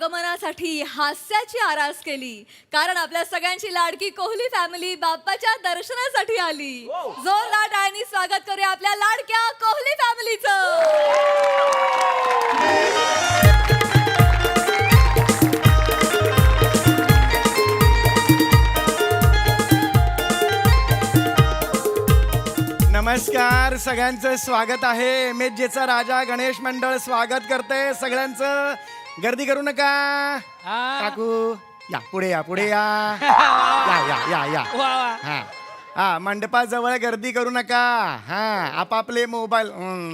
आगमनासाठी हास्याची आरास केली, कारण आपल्या सगळ्यांची लाडकी कोहली फॅमिली बाप्पाच्या दर्शनासाठी आली. जोरदार टाळ्यांनी स्वागत करूया आपल्या लाडक्या कोहली फॅमिलीचं. नमस्कार, सगळ्यांचं स्वागत आहे. मेजेचा राजा गणेश मंडळ स्वागत करते सगळ्यांचं. गर्दी करू नका. काकू या पुढे या पुढे या या या या या हा हा मंडपाजवळ गर्दी करू नका. हा आपापले मोबाईल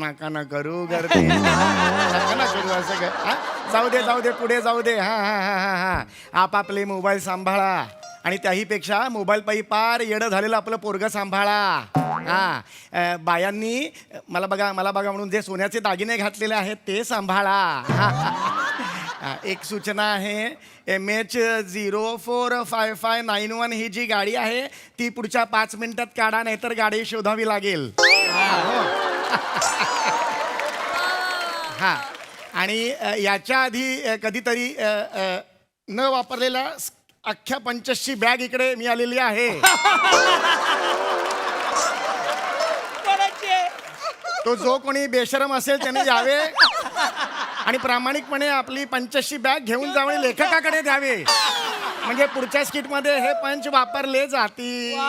नका ना करू गर्दी. नका ना करू असं काय. हा जाऊ दे जाऊ दे पुढे जाऊ दे. हा हा हा हा हा आपापले मोबाईल सांभाळा. आणि त्याहीपेक्षा मोबाईल पायी पार येडं झालेलं आपलं पोरगं सांभाळा. हा बायांनी मला बघा म्हणून जे सोन्याचे दागिने घातलेले आहेत ते सांभाळा. एक सूचना आहे, MH045591 ही जी गाडी आहे ती पुढच्या 5 मिनिटात काढा, नाहीतर गाडी शोधावी लागेल. हा आणि याच्या आधी कधीतरी न वापरलेला अख्ख्या 85 बॅग इकडे मी आलेली आहे. तो जो कोणी बेशरम असेल त्याने यावे आणि प्रामाणिकपणे आपली 85 बॅग घेऊन जाऊन लेखकाकडे द्यावे, म्हणजे पुढच्या स्किटमध्ये हे पंच वापरले जातील.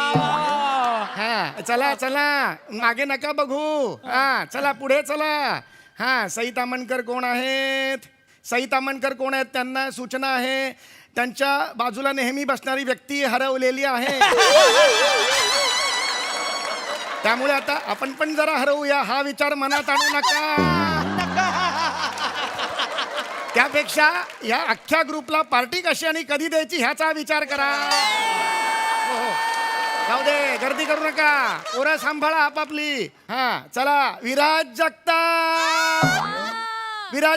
हा चला चला मागे नका बघू. हा चला पुढे चला. हा सई तामणकर कोण आहेत? सई तामणकर कोण आहेत? त्यांना सूचना आहे, त्यांच्या बाजूला नेहमी बसणारी व्यक्ती हरवलेली आहे. त्यामुळे आता आपण पण जरा हरवूया हा विचार मनात आणू नका. त्यापेक्षा या अख्ख्या ग्रुपला पार्टी कशी आणि कधी द्यायची ह्याचा विचार करा. जाऊ दे गर्दी करू नका. पोरं सांभाळा आपापली. हा चला. विराज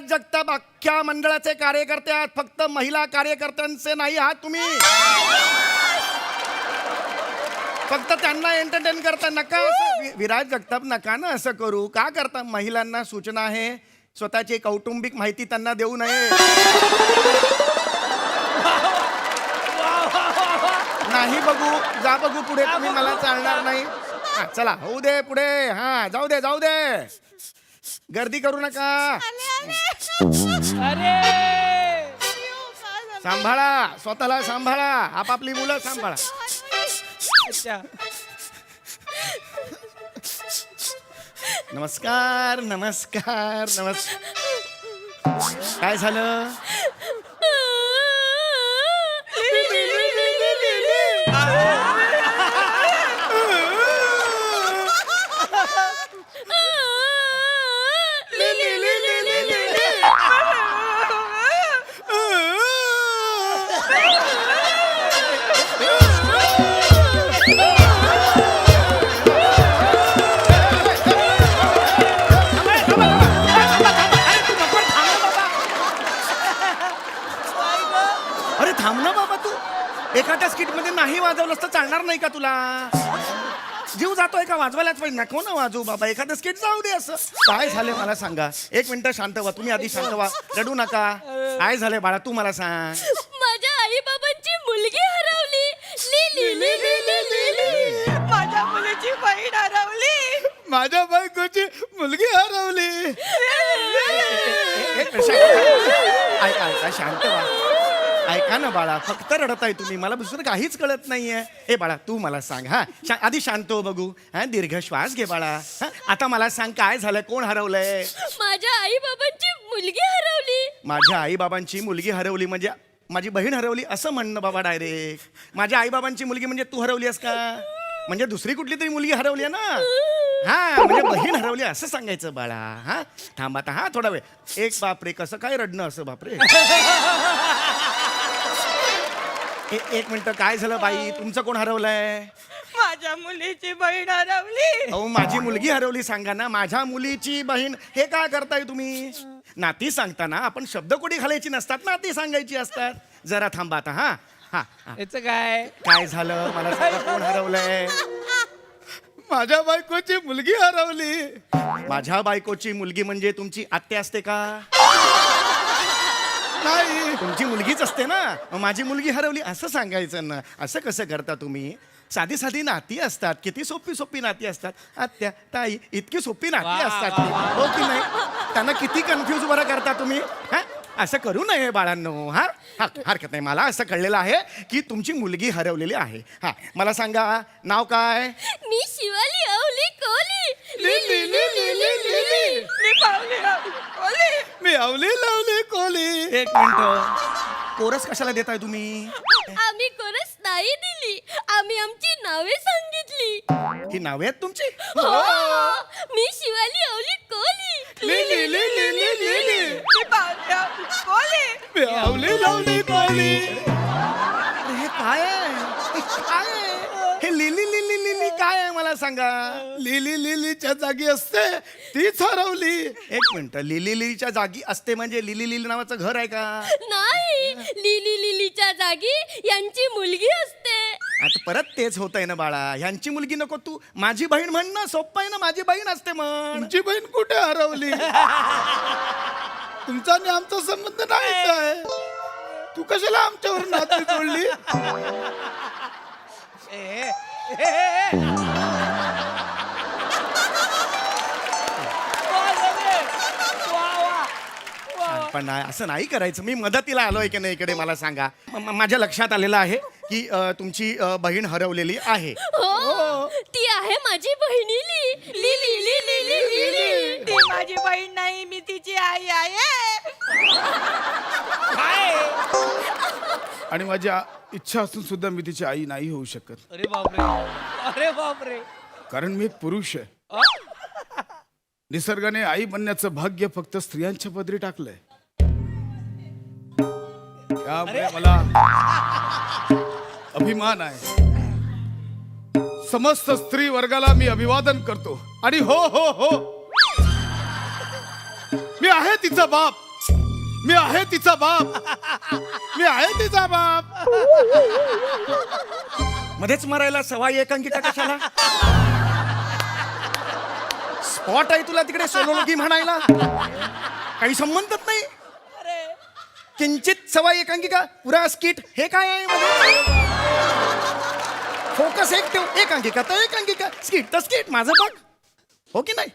जगताप अख्ख्या मंडळाचे कार्यकर्ते आहात, फक्त महिला कार्यकर्त्यांचे नाही आहात तुम्ही. फक्त त्यांना एंटरटेन करता नका. विराज जगताप नका ना असं करू. का करता? महिलांना सूचना आहे, स्वतःची कौटुंबिक माहिती त्यांना देऊ नये. नाही बघू, जा बघू पुढे तुम्ही, मला चालणार नाही. हा चला होऊ दे पुढे. हा जाऊ दे जाऊ दे, गर्दी करू नका. सांभाळा स्वतःला, सांभाळा आपापली मुलं सांभाळा. नमस्कार नमस्कार नमस्कार. काय झालं? एखाद्या स्किट मध्ये नाही वाजवलंस तर चालणार नाही का तुला? जीव जातोय का? वाजवायलाच पाहिजे. नको ना वाजवू बाबा, एखादं स्किट जाऊ दे. असं काय झालं मला सांगा. 1 मिनिट शांत व्हा तुम्ही, आधी शांत व्हा, रडू नका. काय झालंय बाळा तू मला सांग. माझ्या आई बाबांची मुलगी हरवली. माझ्या मुलीची बहीण हरवली. माझ्या बायकोची मुलगी हरवली. ऐका शांत व्हा. ऐका ना बाळा, फक्त रडताय तुम्ही, मला दुसरं काहीच कळत नाहीये. हे बाळा तू मला सांग. हा आधी शांत हो बघू. हा दीर्घ श्वास घे बाळा. आता मला सांग काय झालं, कोण हरवलंय? माझ्या आई बाबांची मुलगी हरवली. माझ्या आई बाबांची मुलगी हरवली म्हणजे माझी बहीण हरवली असं म्हणणं बाबा डायरेक्ट. माझ्या आई बाबांची मुलगी म्हणजे तू हरवलीस का? म्हणजे दुसरी कुठली तरी मुलगी हरवली आहे ना. हा म्हणजे बहीण हरवली असं सांगायचं बाळा. हा थांब आता. हा थोडा वेळ. एक बापरे, कसं काय रडणं असं बापरे. एक मिनिट, काय झालं बाई? तुमचं कोण हरवलंय? माझ्या मुलीची बहीण हरवली. अहो माझी मुलगी हरवली सांगा ना. माझ्या मुलीची बहीण हे काय करताय तुम्ही? नाती सांगताना आपण शब्दकोडी घालायची नसतात, नाती सांगायची असतात. जरा थांबा आता. हा हा याचं काय काय झालं मला सांगा, कोण हरवलंय? माझ्या बायकोची मुलगी हरवली. माझ्या बायकोची मुलगी म्हणजे तुमची आत्या असते का? नाही, तुमची मुलगीच असते ना. मग माझी मुलगी हरवली असं सांगायचं ना. असं कसं करता तुम्ही? साधी साधी नाती असतात, किती सोपी सोपी नाती असतात. आत्या ताई इतकी सोपी नाती असतात ती. हो की नाही? त्यांना किती कन्फ्यूज बरं करता तुम्ही. हा, असं करू नये बाळांनो. हा हा, हरकत नाही. मला असं कळलेलं आहे की तुमची मुलगी हरवलेली आहे. हा, मला सांगा नाव काय? मी शिवाली अवली कोली. मी पावली रावली कोली. मी आवली लावली कोली. एक मिनिट, कोरस कशाला देताय तुम्ही? आम्ही कोरस नाही दिली, आम्ही आमची नावे सांगितली. ही नावे आहेत तुमची? मी शिवाली अवली कोली. मी पावली रावली कोली. मी आवली लावली कोली. अरे हे काय आहे? हे काय आहे? हे लिली लिली लिली काय आहे मला सांगा. लिली लिलीच्या जागी असते तीच हरवली. एक मिनिट, लिली लिलीच्या जागी असते म्हणजे लिली लिली नावाचं घर आहे का? नाही, लिली लिलीच्या जागी यांची मुलगी असते. आता परत तेच होत आहे ना बाळा. ह्यांची मुलगी नको, तू माझी बहीण म्हण ना. सोपं आहे ना, माझी बहीण असते म्हण. तुमची बहीण कुठे हरवली? तुमचा आणि आमचा संबंध नाही काय? तू कशाला आमच्यावर नाती जोडली? पण नाही, असं नाही करायचं. मी मदतीला आलोय की नाही इकडे मला सांगा. माझ्या लक्षात आलेलं आहे की तुमची बहीण हरवलेली आहे. हो, ती आहे माझी बहिणीली. Lily Lily lily. ती माझी बहीण नाही, मी तिची आई आहे. आणि माझी इच्छा असून सुद्धा मी तिची आई नाही होऊ शकत. अरे बापरे, अरे बापरे. कारण मी एक पुरुष आहे. निसर्गाने आई बनण्याचं भाग्य फक्त स्त्रियांच्या पदरी टाकलंय. त्यामुळे मला अभिमान आहे. समस्त स्त्री वर्गाला मी अभिवादन करतो. आणि हो हो हो, मी आहे तिचा बाप. मी आहे तिचा बाप. मी आहे तिचा बाप. मध्येच मरायला सवाई एकांकिका कशाला? स्पॉट आहे तुला तिकडे सोलोगी म्हणायला? काही संबंधच नाही. किंचित सवाई एकांकिका, पुरा स्किट. हे काय आहे मध्ये? फोकस एक ठेव. एकांकिका तर एकांकिका, स्किट तर स्किट. माझं बघ, हो की नाही?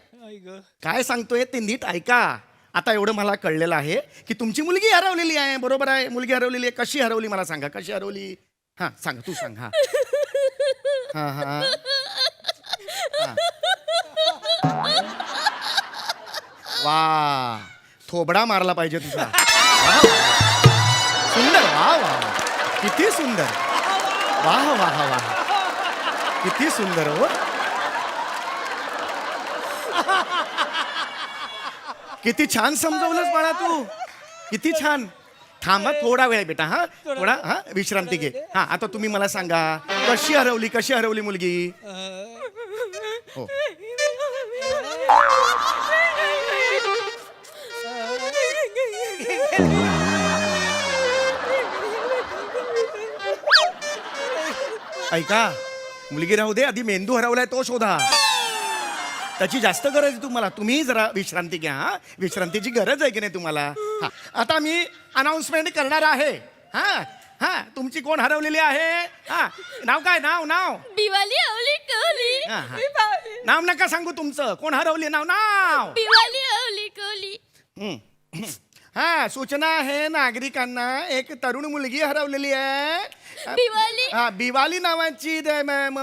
काय सांगतोय ते नीट ऐका. आता एवढं मला कळलेलं आहे की तुमची मुलगी हरवलेली आहे. बरोबर आहे, मुलगी हरवलेली आहे. कशी हरवली मला सांगा, कशी हरवली? हा सांग, तू सांग. हा हा हा, वा, थोबडा मारला पाहिजे तुझा. सुंदर, वा वा, किती सुंदर. वाह वाह वाह, किती सुंदर. हो, किती छान समजवलंस बाळा तू. किती छान. थांबा थोडा वेळ बेटा. हा थोडा, हा विश्रांती घे. हा आता तुम्ही मला सांगा, कशी हरवली, कशी हरवली मुलगी? हो, ऐका, मुलगी राहू दे, आधी मेंदू हरवलाय तो शोधा. त्याची जास्त गरज आहे तुम्हाला. तुम्ही जरा विश्रांती घ्या. हा, विश्रांतीची गरज आहे की नाही तुम्हाला? हा, आता मी अनाउन्समेंट करणार आहे. हा हा, तुमची कोण हरवलेली आहे? हा, नाव काय? नाव नाव बिवाली अवली कोली. हा, हा. नाव नका सांगू तुमचं. कोण हरवली? नाव नाव. बिवाली अवली कोली. हम्म. हा, सूचना आहे नागरिकांना. एक तरुण मुलगी हरवलेली आहे. बिवाली. हा, बिवाली नावाची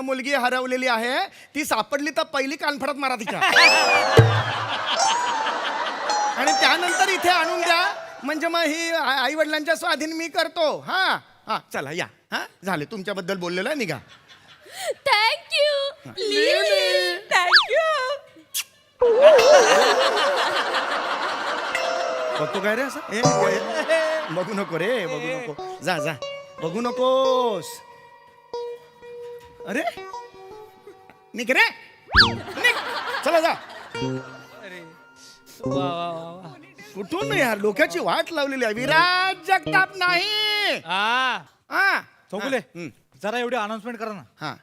मुलगी हरवलेली आहे. ती सापडली तर पहिली कानफडत मारा तिच्या. आणि त्यानंतर इथे आणून द्या. म्हणजे मग ही आई वडिलांच्या स्वाधीन मी करतो. हा हा, चला या. हा, झाले, तुमच्याबद्दल बोललेलं आहे, निघा. Thank you lily. थँक्यू. बघतो काय रे असं? बघू नको रे, बघू नको. जा जा, बघू नकोस. अरे निघ रे, निघ. चला जा. वा वा वा वा. कुठून नाही यार, लोकांची वाट लावलेली आहे. विराज जगताप नाही. हा चौगुले, हम्म. जरा एवढी अनाउन्समेंट करा ना. हा,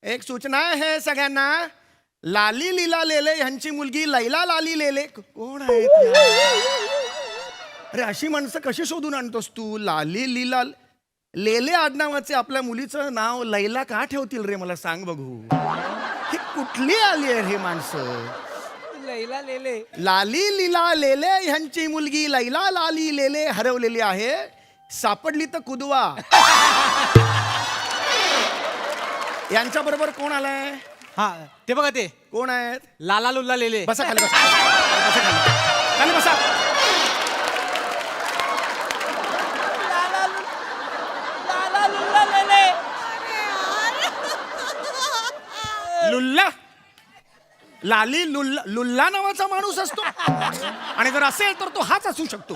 एक सूचना आहे सगळ्यांना. लाली लीला लेले ह्यांची मुलगी लैला लाली लेले. कोण आहेत या? अरे अशी माणसं कशी शोधून आणतोस तू? लाली लीला लेले आडनावाचे आपल्या मुलीचं नाव लैला का ठेवतील रे? मला सांग बघू. ही कुठली आली आहे हे माणसं? लैला लेले. लाली लीला लेले ह्यांची मुलगी लैला लाली लेले हरवलेली आहे. सापडली तर कुदवा. यांच्या बरोबर कोण आलाय? हा ते बघा ते कोण आहेत? लाला लुल्ला लेले. बसा खाली बसा. बसा खाली. खाली बसा. लाला लुल्ला लेले. लुल्ला लाली लुल्ला लुल्ला नावाचा माणूस असतो आणि जर असेल तर तो हाच असू शकतो.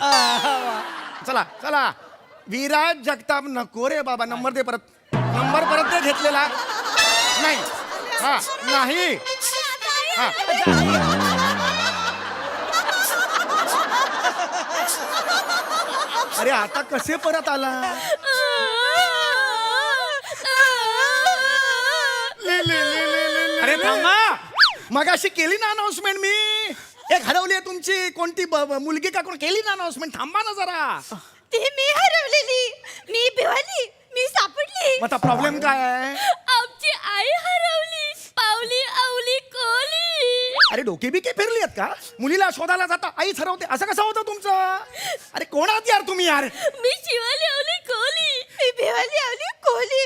चला चला विराज जगताप. नको रे बाबा, नंबर दे परत. नंबर परत दे घेतलेला. नाही हा नाही हा. अरे आता कसे परत आला? अरे थांबा, मगाशी केली ना अनाउन्समेंट मी. एक हरवली आहे तुमची कोणती मुलगी का कोण? केली ना अनाउन्समेंट. थांबा ना जरा. ती मी हरवलेली, मी भिवाली, मी सापडली. मग आता प्रॉब्लेम काय आहे? आमची आई हरवली. पावली आवली कोली. अरे डोके बिके फिरली आहेत का? मुलीला शोधायला जाता आईच हरवते, असं कसं होतं तुमचं? अरे कोण आहात यार तुम्ही यार? मी शिवाली आवली कोली. मी भिवाली आवली कोहली.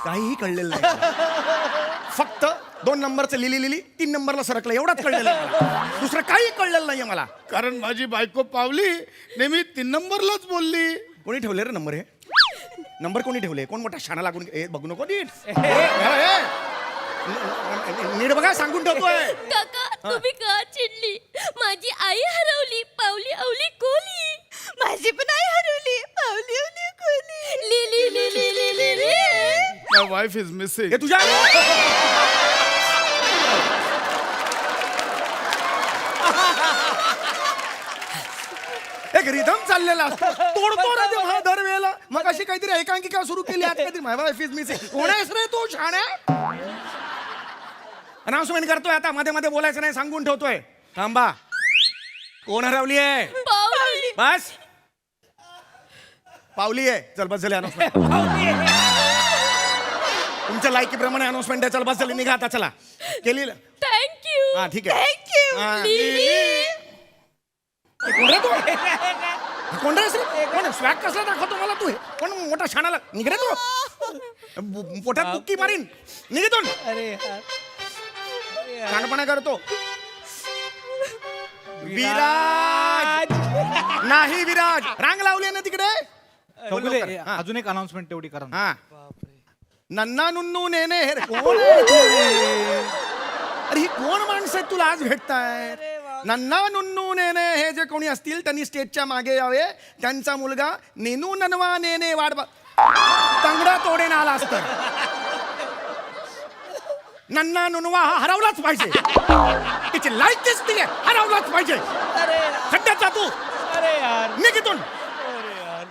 काहीही कळलेलं नाही. फक्त 2 नंबरचं लिली लिली 3 नंबरला सरकलं एवढंच कळलेलं आहे मला. दुसरं काही कळलेलं नाहीये मला. कारण माझी बायको पावली नेहमी 3 नंबरलाच बोलली. कोणी ठेवले रे नंबर? हे नंबर कोणी ठेवले? कोण मोठा शाणा लागून बघू नको नीट. नीट बघा, सांगून ठेवतोय. काका तुम्ही का चिडली? माझी आई हरवली. पावली आवली कोली. माझी पण आई हरवली, पावली आवली कोहली. लिली लिली लिली ली. My wife is missing. हे तुझ्या एक रिदम चाललेला असतो. तोडतो रे देव हा दरवेळेला. मग अशी काहीतरी एकांकिका सुरू केली आज काहीतरी माय वाईफ इज मिसिंग. कोण आहेस रे तू शाण्या? अनाउन्समेंट करतोय आता, मध्ये मध्ये बोलायचं नाही सांगून ठेवतोय. थांबा. कोण हरवली आहे? पावली. बस पावली आहे. चल बस झाली अनाउन्समेंट. तुमच्या लायकीप्रमाणे अनाउन्समेंट आहे. चल बस झाली, निघा आता. चला केली. थँक्यू. हा ठीक आहे. हा. लिली. कोण रे तू? कोण रे? कोण स्वॅग कसला दाखवतो मला तू? कोण मोठा शाणाला? निघ रे तू. पोटात बुक्की मारीन. निघतून अरे यार. शाणपणा करतो. विराज नाही. विराज रांग लावली ना तिकडे. चौगुले, हा. अजून एक अनाउन्समेंट तेवढी करा ना. हा नन्ना नुन्नू नेने हे रे. कोण आहे तू? अरे ही कोण माणसं आहेत तुला आज भेटतायत? नन्ना नुन्नू नेने हे जे कोणी असतील त्यांनी स्टेजच्या मागे यावे. त्यांचा मुलगा नेनू ननवा नेने वाट तंगडा तोडेन आला असत. नन्ना नुनवा हा हरवलाच पाहिजे. तिची लायकीच ती हरवलाच पाहिजे. खड्ड्यात जा तू. अरे यार. निघितून. अरे यार.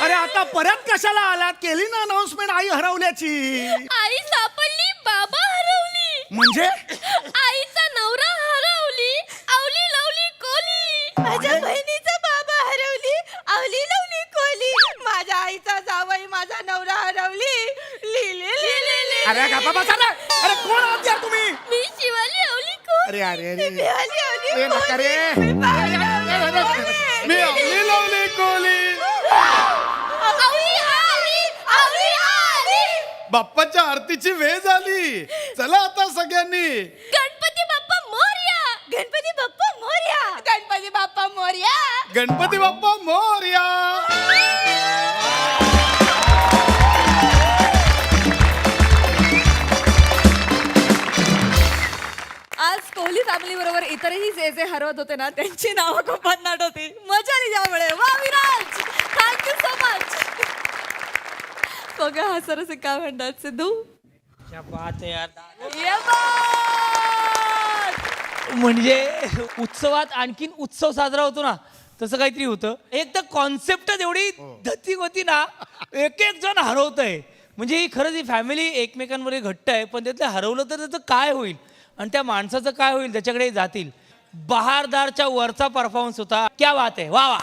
अरे आता परत कशाला आलात? केली ना अनाउन्समेंट आई हरवल्याची. आई सापडली. बाबा हरवली. म्हणजे आईचा नवरा हरवली. आवली लवली कोली. माझ्या बहिणीचा बाबा हरवली, आवली लवली कोहली. माझ्या आईचा जावई माझा नवरा हरवली. Lily lily. अरे गप्पा बसा ना. अरे कोण आहात यार तुम्ही? मी शिवाली आवली कोली. अरे अरे अरे भिवाली आवली ए, नका रे. मी आवली लावली कोहली. आवली आली. आवली आली. बाप्पाच्या आरतीची वेळ झाली. चला आता सगळ्यांनी. गणपती बाप्पा मोरया. गणपती बाप्पा मोरया. गणपती बाप्पा मोरया. गणपती बाप्पा मोरया. आज कोहली फॅमिली बरोबर इतरही जे जे हरवत होते ना त्यांची नावं खूप भन्नाट होती. मजा आली त्यामुळे. वा विराज, थँक्यू सो मच. बघा हा सरस काय म्हणतात सिद्धू. क्या बात आहे यार. ये बात! म्हणजे उत्सवात आणखीन उत्सव साजरा होतो ना तसं काहीतरी होतं. एक तर कॉन्सेप्टच एवढी धतिक होती ना, एक एक जण हरवतंय. म्हणजे ही खरंच ही फॅमिली एकमेकांमध्ये घट्ट आहे, पण त्यातलं हरवलं तर त्याचं काय होईल आणि त्या माणसाचं काय होईल त्याच्याकडे जातील. बहारदारच्या वरचा परफॉर्मन्स होता. क्या बात आहे, वा वा.